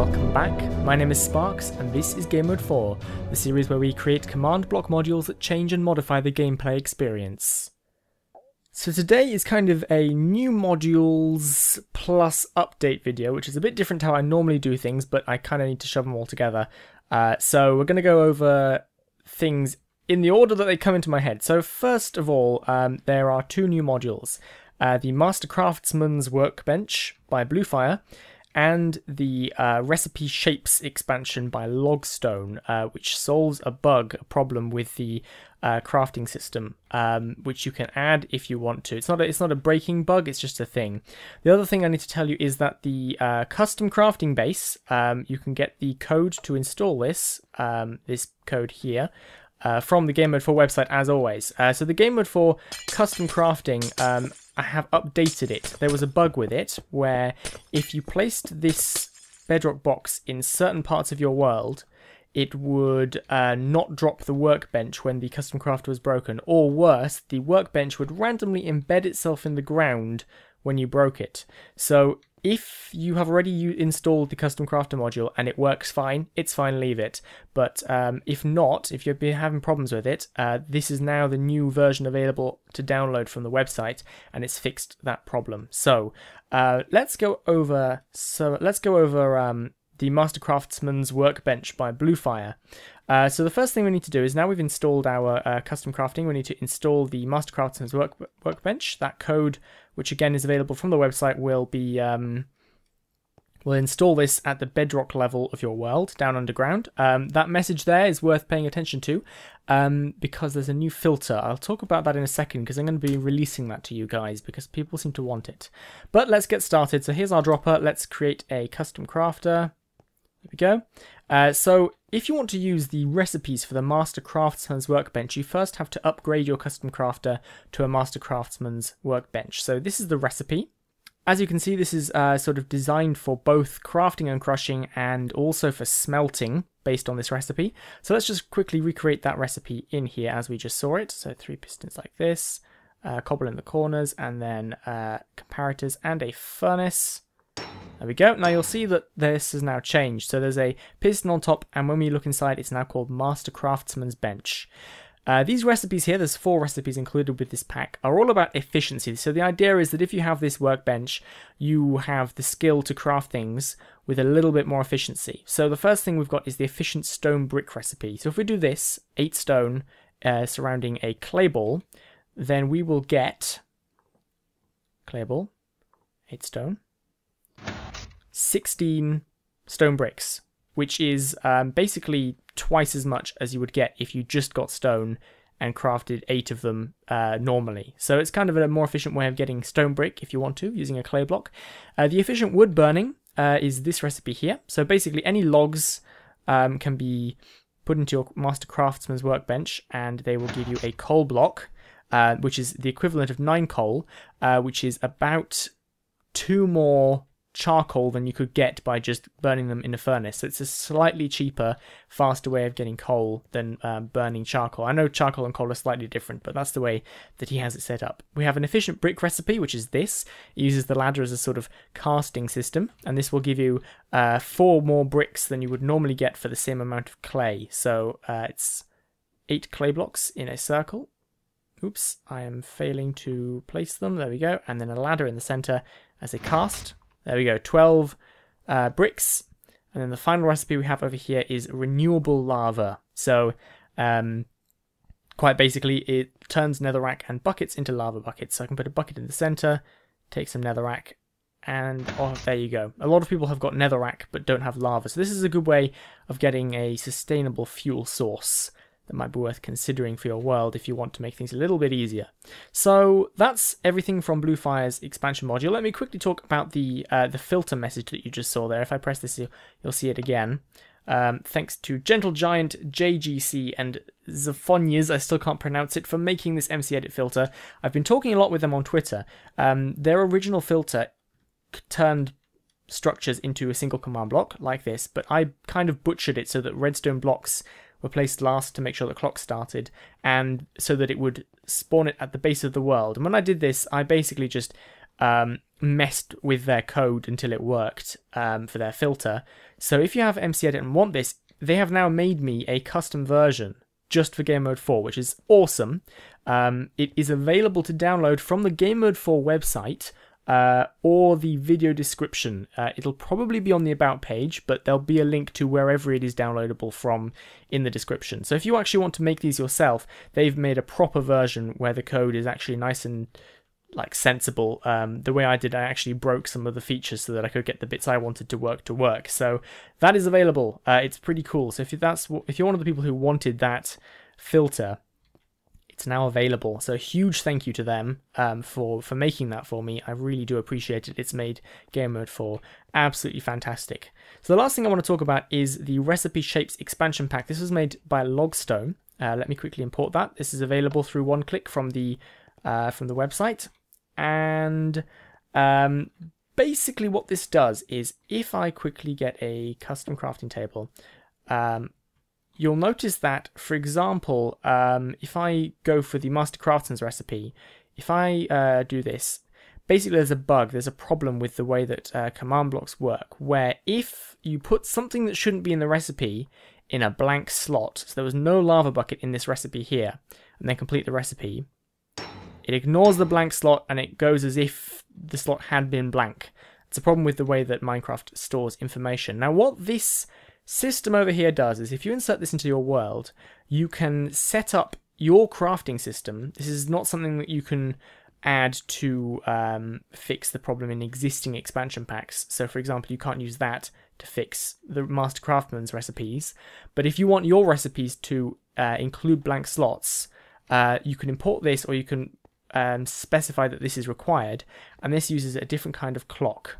welcome back. My name is Sparks and this is Gamemode 4, the series where we create command block modules that change and modify the gameplay experience. So today is kind of a new modules plus update video, which is a bit different to how I normally do things, but I kind of need to shove them all together. So we're going to go over things in the order that they come into my head. So first of all, there are two new modules. The Master Craftsman's Workbench by Bluefire, and the Recipe Shapes expansion by Logstone, which solves a problem with the crafting system, which you can add if you want to. It's not a breaking bug, it's just a thing. The other thing I need to tell you is that the custom crafting base, you can get the code to install this, this code here, from the Gamemode 4 website as always. So the Gamemode 4 custom crafting, I have updated it. There was a bug with it where if you placed this bedrock box in certain parts of your world, it would not drop the workbench when the custom crafter was broken. Or worse, the workbench would randomly embed itself in the ground when you broke it. So if you have already installed the custom crafter module and it works fine, it's fine, leave it. But if not, if you've been having problems with it, this is now the new version available to download from the website, and it's fixed that problem. So let's go over the Master Craftsman's Workbench by Bluefire. So the first thing we need to do is, now we've installed our custom crafting, we need to install the Master Craftsman's Workbench. That code, which again is available from the website, will be we'll install this at the bedrock level of your world, down underground. That message there is worth paying attention to, because there's a new filter. I'll talk about that in a second, because I'm going to be releasing that to you guys, because people seem to want it. But let's get started. So here's our dropper. Let's create a custom crafter. There we go. So if you want to use the recipes for the Master Craftsman's Workbench, you first have to upgrade your custom crafter to a Master Craftsman's Workbench. So this is the recipe. As you can see, this is sort of designed for both crafting and crushing, and also for smelting based on this recipe. So let's just quickly recreate that recipe in here as we just saw it. So 3 pistons like this, cobble in the corners, and then comparators and a furnace. There we go. Now you'll see that this has now changed. So there's a piston on top, and when we look inside, it's now called Master Craftsman's Bench. These recipes here, there's 4 recipes included with this pack, are all about efficiency. So the idea is that if you have this workbench, you have the skill to craft things with a little bit more efficiency. So the first thing we've got is the efficient stone brick recipe. So if we do this, 8 stone surrounding a clay ball, then we will get clay ball, 8 stone, 16 stone bricks, which is basically twice as much as you would get if you just got stone and crafted 8 of them normally. So it's kind of a more efficient way of getting stone brick if you want to, using a clay block. The efficient wood burning is this recipe here. So basically any logs can be put into your Master Craftsman's Workbench, and they will give you a coal block, which is the equivalent of 9 coal, which is about 2 more charcoal than you could get by just burning them in a furnace. So it's a slightly cheaper, faster way of getting coal than burning charcoal. I know charcoal and coal are slightly different, but that's the way that he has it set up. We have an efficient brick recipe, which is this. It uses the ladder as a sort of casting system, and this will give you 4 more bricks than you would normally get for the same amount of clay. So it's 8 clay blocks in a circle. Oops, I am failing to place them. There we go. And then a ladder in the center as a cast. There we go, 12 bricks. And then the final recipe we have over here is renewable lava. So quite basically, it turns netherrack and buckets into lava buckets. So I can put a bucket in the center, take some netherrack, and oh, there you go. A lot of people have got netherrack but don't have lava. So this is a good way of getting a sustainable fuel source that might be worth considering for your world if you want to make things a little bit easier. So that's everything from Bluefire's expansion module. Let me quickly talk about the filter message that you just saw there. If I press this, you'll see it again. Thanks to Gentle Giant, JGC, and Zephonias, I still can't pronounce it, for making this MCEdit filter. I've been talking a lot with them on Twitter. Their original filter turned structures into a single command block like this, but I kind of butchered it so that redstone blocks were placed last to make sure the clock started, and so that it would spawn it at the base of the world. And when I did this, I basically just messed with their code until it worked for their filter. So if you have MCEdit and want this, they have now made me a custom version just for Gamemode 4, which is awesome. It is available to download from the Gamemode 4 website or the video description. It'll probably be on the About page, but there'll be a link to wherever it is downloadable from in the description. So if you actually want to make these yourself, they've made a proper version where the code is actually nice and like sensible. The way I did, I actually broke some of the features so that I could get the bits I wanted to work. So that is available. It's pretty cool. So if you're one of the people who wanted that filter, it's now available. So a huge thank you to them for making that for me. I really do appreciate it. It's made Gamemode 4 absolutely fantastic. So the last thing I want to talk about is the Recipe Shapes expansion pack. This was made by Logstone. Let me quickly import that. This is available through one click from the website. And basically what this does is, if I quickly get a custom crafting table, you'll notice that, for example, if I go for the Master Craftsman's recipe, if I do this, basically there's a problem with the way that command blocks work, where if you put something that shouldn't be in the recipe in a blank slot, so there was no lava bucket in this recipe here, and then complete the recipe, it ignores the blank slot and it goes as if the slot had been blank. It's a problem with the way that Minecraft stores information. Now what this system over here does is, if you insert this into your world, you can set up your crafting system. This is not something that you can add to fix the problem in existing expansion packs. So for example, you can't use that to fix the Master Craftsman's recipes. But if you want your recipes to include blank slots, you can import this, or you can specify that this is required, and this uses a different kind of clock.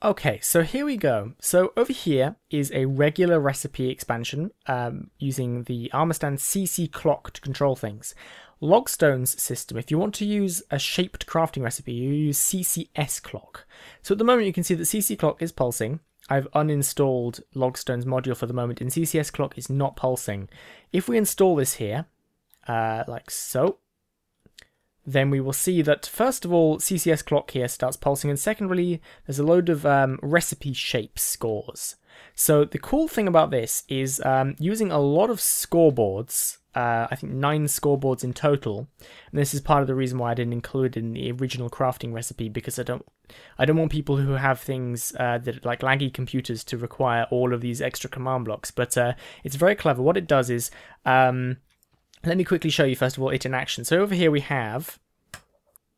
Okay, so here we go. So over here is a regular recipe expansion using the Armorstand CC clock to control things. Logstone's system, if you want to use a shaped crafting recipe, you use CCS clock. So at the moment you can see that CC clock is pulsing. I've uninstalled Logstone's module for the moment, and CCS clock is not pulsing. If we install this here, like so, then we will see that, first of all, CCS clock here starts pulsing, and secondly, there's a load of recipe shape scores. So the cool thing about this is using a lot of scoreboards, I think 9 scoreboards in total, and this is part of the reason why I didn't include it in the original crafting recipe, because I don't want people who have things that like laggy computers to require all of these extra command blocks. But it's very clever. What it does is, let me quickly show you, first of all, it in action. So over here we have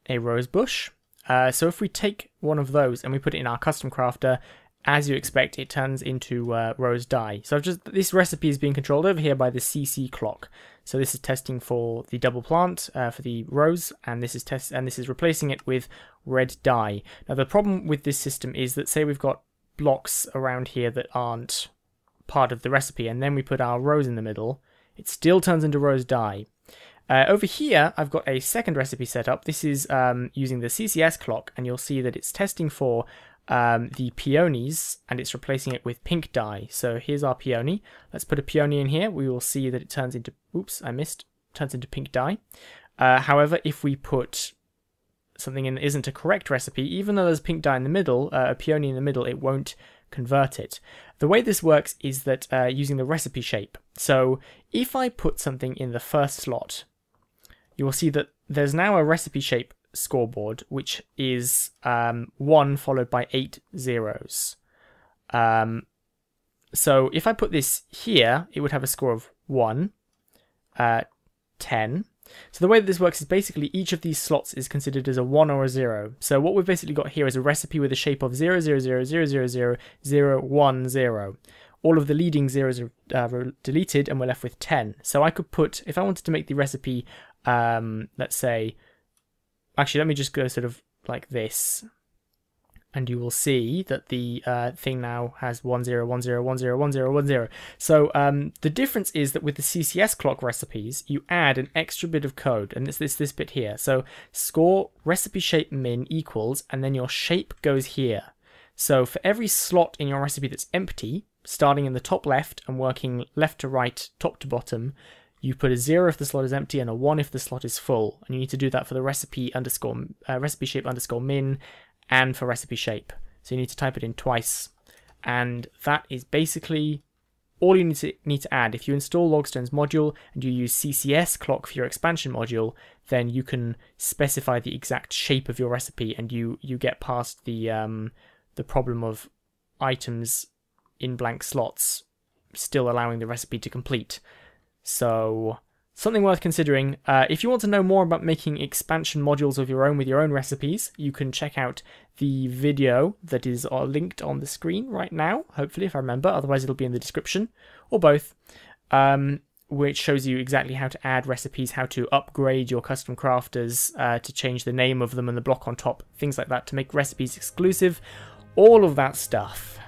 a rose bush. So if we take one of those and we put it in our custom crafter, as you expect, it turns into rose dye. So this recipe is being controlled over here by the CC clock. So this is testing for the double plant for the rose, and this is replacing it with red dye. Now the problem with this system is that, say we've got blocks around here that aren't part of the recipe, and then we put our rose in the middle, it still turns into rose dye. Over here, I've got a second recipe set up. This is using the CCS clock, and you'll see that it's testing for the peonies, and it's replacing it with pink dye. So here's our peony. Let's put a peony in here. We will see that it turns into, oops, I missed, turns into pink dye. However, if we put something in that isn't a correct recipe, even though there's pink dye in the middle, a peony in the middle, it won't convert it. The way this works is that using the recipe shape. So if I put something in the first slot, you will see that there's now a recipe shape scoreboard, which is 1 followed by 8 zeros. So if I put this here, it would have a score of 1, 10. So the way that this works is basically each of these slots is considered as a 1 or a 0. So what we've basically got here is a recipe with a shape of 0, 0, 0, 0, 0, 0, 0, 1, 0. All of the leading zeros are deleted, and we're left with 10. So I could put, if I wanted to make the recipe, let's say, actually let me just go sort of like this, and you will see that the thing now has 1, 0, 1, 0, 1, 0, 1, 0, 1, 0. So the difference is that with the CCS clock recipes, you add an extra bit of code, and it's this bit here. So score recipe shape min equals, and then your shape goes here. So for every slot in your recipe that's empty, starting in the top left and working left to right, top to bottom, you put a 0 if the slot is empty and a 1 if the slot is full. And you need to do that for the recipe shape underscore min and for recipe shape. So you need to type it in twice. And that is basically all you need to add. If you install Logstone's module and you use CCS clock for your expansion module, then you can specify the exact shape of your recipe, and you get past the problem of items in blank slots still allowing the recipe to complete. So something worth considering. If you want to know more about making expansion modules of your own with your own recipes, you can check out the video that is linked on the screen right now, hopefully, if I remember. Otherwise, it'll be in the description, or both, which shows you exactly how to add recipes, how to upgrade your custom crafters, to change the name of them and the block on top, things like that, to make recipes exclusive, all of that stuff.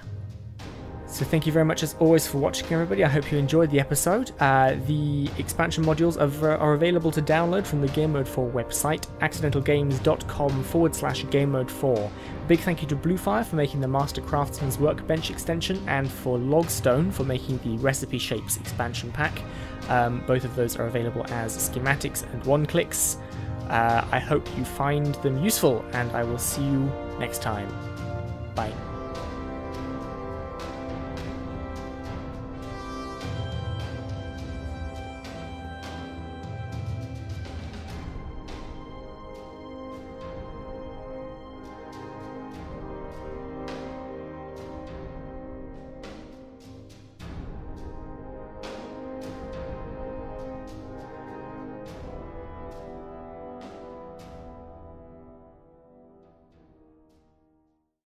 So thank you very much as always for watching, everybody. I hope you enjoyed the episode. The expansion modules are available to download from the Gamemode 4 website, accidentalgames.com/Gamemode4. Big thank you to Bluefire for making the Master Craftsman's Workbench extension, and for Logstone for making the Recipe Shapes expansion pack. Both of those are available as schematics and one-clicks. I hope you find them useful, and I will see you next time. Bye.